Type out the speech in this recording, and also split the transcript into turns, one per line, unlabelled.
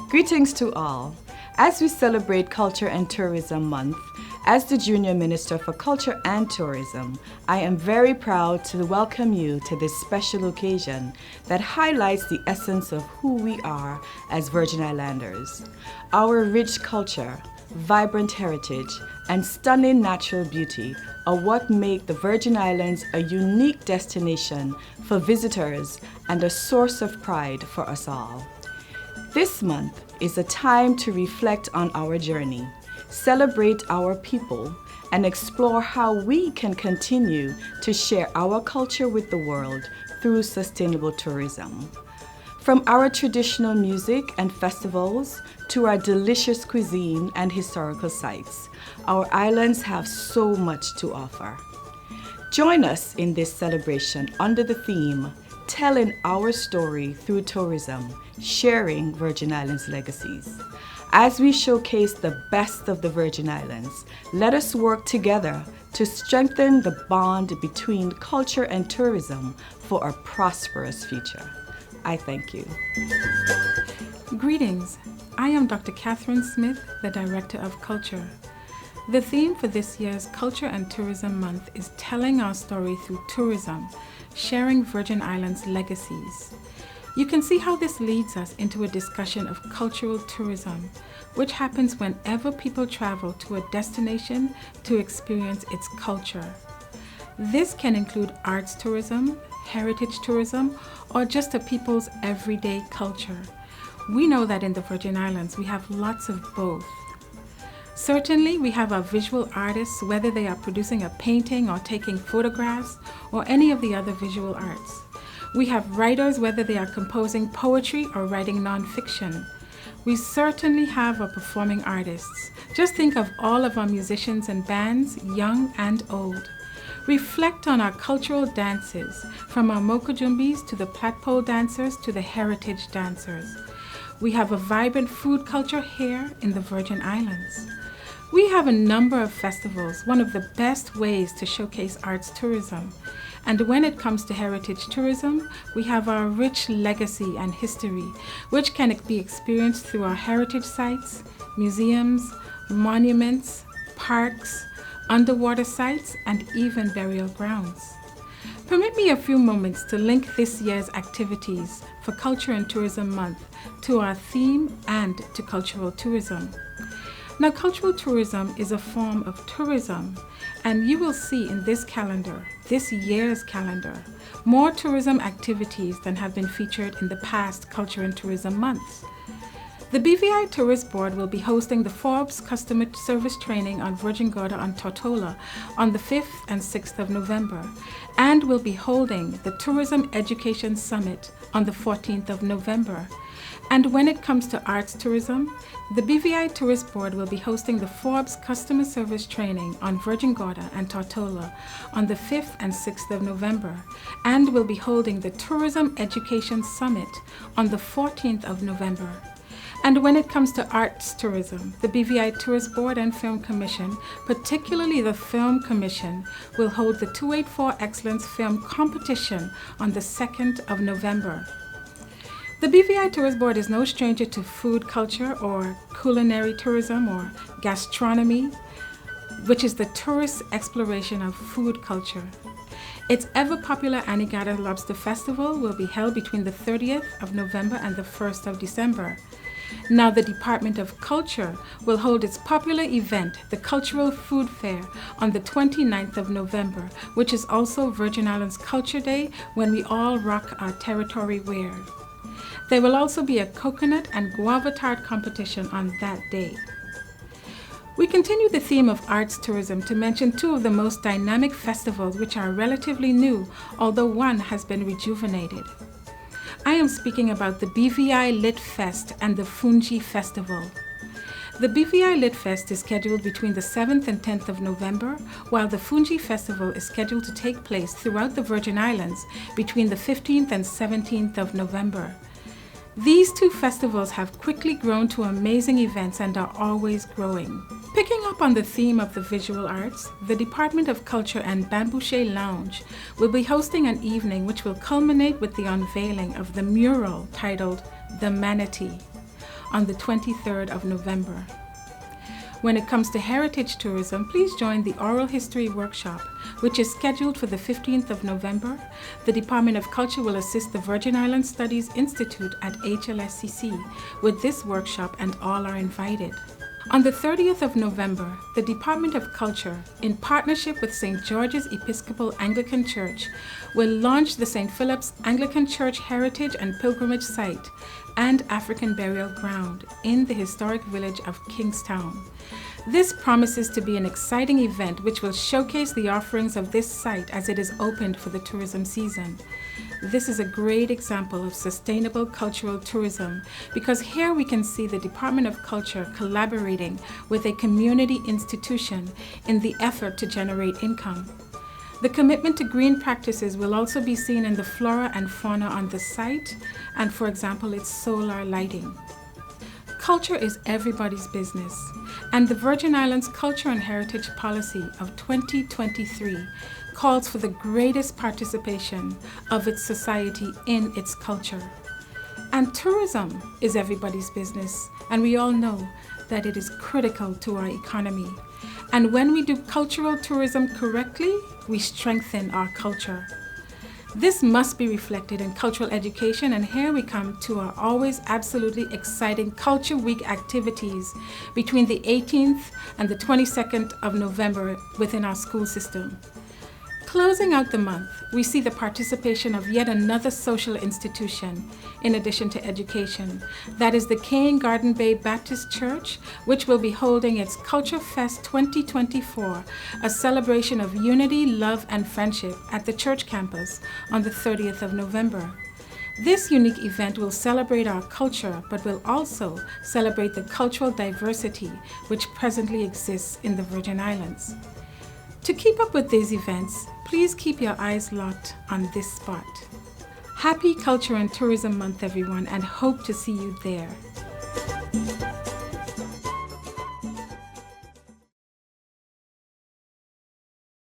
Greetings to all. As we celebrate Culture and Tourism Month, as the Junior Minister for Culture and Tourism, I am very proud to welcome you to this special occasion that highlights the essence of who we are as Virgin Islanders. Our rich culture, vibrant heritage, and stunning natural beauty are what make the Virgin Islands a unique destination for visitors and a source of pride for us all. This month is a time to reflect on our journey, celebrate our people, and explore how we can continue to share our culture with the world through sustainable tourism. From our traditional music and festivals to our delicious cuisine and historical sites, our islands have so much to offer. Join us in this celebration under the theme, Telling Our Story Through Tourism, Sharing Virgin Islands Legacies. As we showcase the best of the Virgin Islands, let us work together to strengthen the bond between culture and tourism for a prosperous future. I thank you.
Greetings. I am Dr. Catherine Smith, the Director of Culture. The theme for this year's Culture and Tourism Month is Telling Our Story Through Tourism, Sharing Virgin Islands Legacies. You can see how this leads us into a discussion of cultural tourism, which happens whenever people travel to a destination to experience its culture. This can include arts tourism, heritage tourism, or just a people's everyday culture. We know that in the Virgin Islands we have lots of both. Certainly, we have our visual artists, whether they are producing a painting or taking photographs or any of the other visual arts. We have writers, whether they are composing poetry or writing nonfiction. We certainly have our performing artists. Just think of all of our musicians and bands, young and old. Reflect on our cultural dances, from our mokojumbis to the platpole dancers to the heritage dancers. We have a vibrant food culture here in the Virgin Islands. We have a number of festivals, one of the best ways to showcase arts tourism. And when it comes to heritage tourism, we have our rich legacy and history, which can be experienced through our heritage sites, museums, monuments, parks, underwater sites, and even burial grounds. Permit me a few moments to link this year's activities for Culture and Tourism Month to our theme and to cultural tourism. Now, cultural tourism is a form of tourism, and you will see in this calendar, this year's calendar, more tourism activities than have been featured in the past Culture and Tourism months. The BVI Tourist Board will be hosting the Forbes Customer Service Training on Virgin Gorda and Tortola on the 5th and 6th of November, and will be holding the Tourism Education Summit on the 14th of November. And when it comes to arts tourism, the BVI Tourist Board will be hosting the Forbes Customer Service Training on Virgin Gorda and Tortola on the 5th and 6th of November, and will be holding the Tourism Education Summit on the 14th of November. And when it comes to arts tourism, the BVI Tourist Board and Film Commission, particularly the Film Commission, will hold the 284 Excellence Film Competition on the 2nd of November. The BVI Tourist Board is no stranger to food culture or culinary tourism or gastronomy, which is the tourist exploration of food culture. Its ever-popular Anegada Lobster Festival will be held between the 30th of November and the 1st of December. Now, the Department of Culture will hold its popular event, the Cultural Food Fair, on the 29th of November, which is also Virgin Islands Culture Day, when we all rock our territory wear. There will also be a coconut and guava tart competition on that day. We continue the theme of arts tourism to mention two of the most dynamic festivals which are relatively new, although one has been rejuvenated. I am speaking about the BVI Lit Fest and the Fungi Festival. The BVI Lit Fest is scheduled between the 7th and 10th of November, while the Fungi Festival is scheduled to take place throughout the Virgin Islands between the 15th and 17th of November. These two festivals have quickly grown to amazing events and are always growing. Picking up on the theme of the visual arts, the Department of Culture and Bambouche Lounge will be hosting an evening which will culminate with the unveiling of the mural titled The Manatee. on the 23rd of November. When it comes to heritage tourism, please join the Oral History Workshop, which is scheduled for the 15th of November. The Department of Culture will assist the Virgin Islands Studies Institute at HLSCC with this workshop, and all are invited. On the 30th of November, the Department of Culture, in partnership with St. George's Episcopal Anglican Church, will launch the St. Philip's Anglican Church Heritage and Pilgrimage Site and African Burial Ground in the historic village of Kingstown. This promises to be an exciting event which will showcase the offerings of this site as it is opened for the tourism season. This is a great example of sustainable cultural tourism because here we can see the Department of Culture collaborating with a community institution in the effort to generate income. The commitment to green practices will also be seen in the flora and fauna on the site and, for example, its solar lighting. Culture is everybody's business, and the Virgin Islands Culture and Heritage Policy of 2023 calls for the greatest participation of its society in its culture. And tourism is everybody's business, and we all know that it is critical to our economy. And when we do cultural tourism correctly, we strengthen our culture. This must be reflected in cultural education, and here we come to our always absolutely exciting Culture Week activities between the 18th and the 22nd of November within our school system. Closing out the month, we see the participation of yet another social institution, in addition to education. That is the Cane Garden Bay Baptist Church, which will be holding its Culture Fest 2024, a celebration of unity, love, and friendship at the church campus on the 30th of November. This unique event will celebrate our culture, but will also celebrate the cultural diversity which presently exists in the Virgin Islands. To keep up with these events, please keep your eyes locked on this spot. Happy Culture and Tourism Month, everyone, and hope to see you there.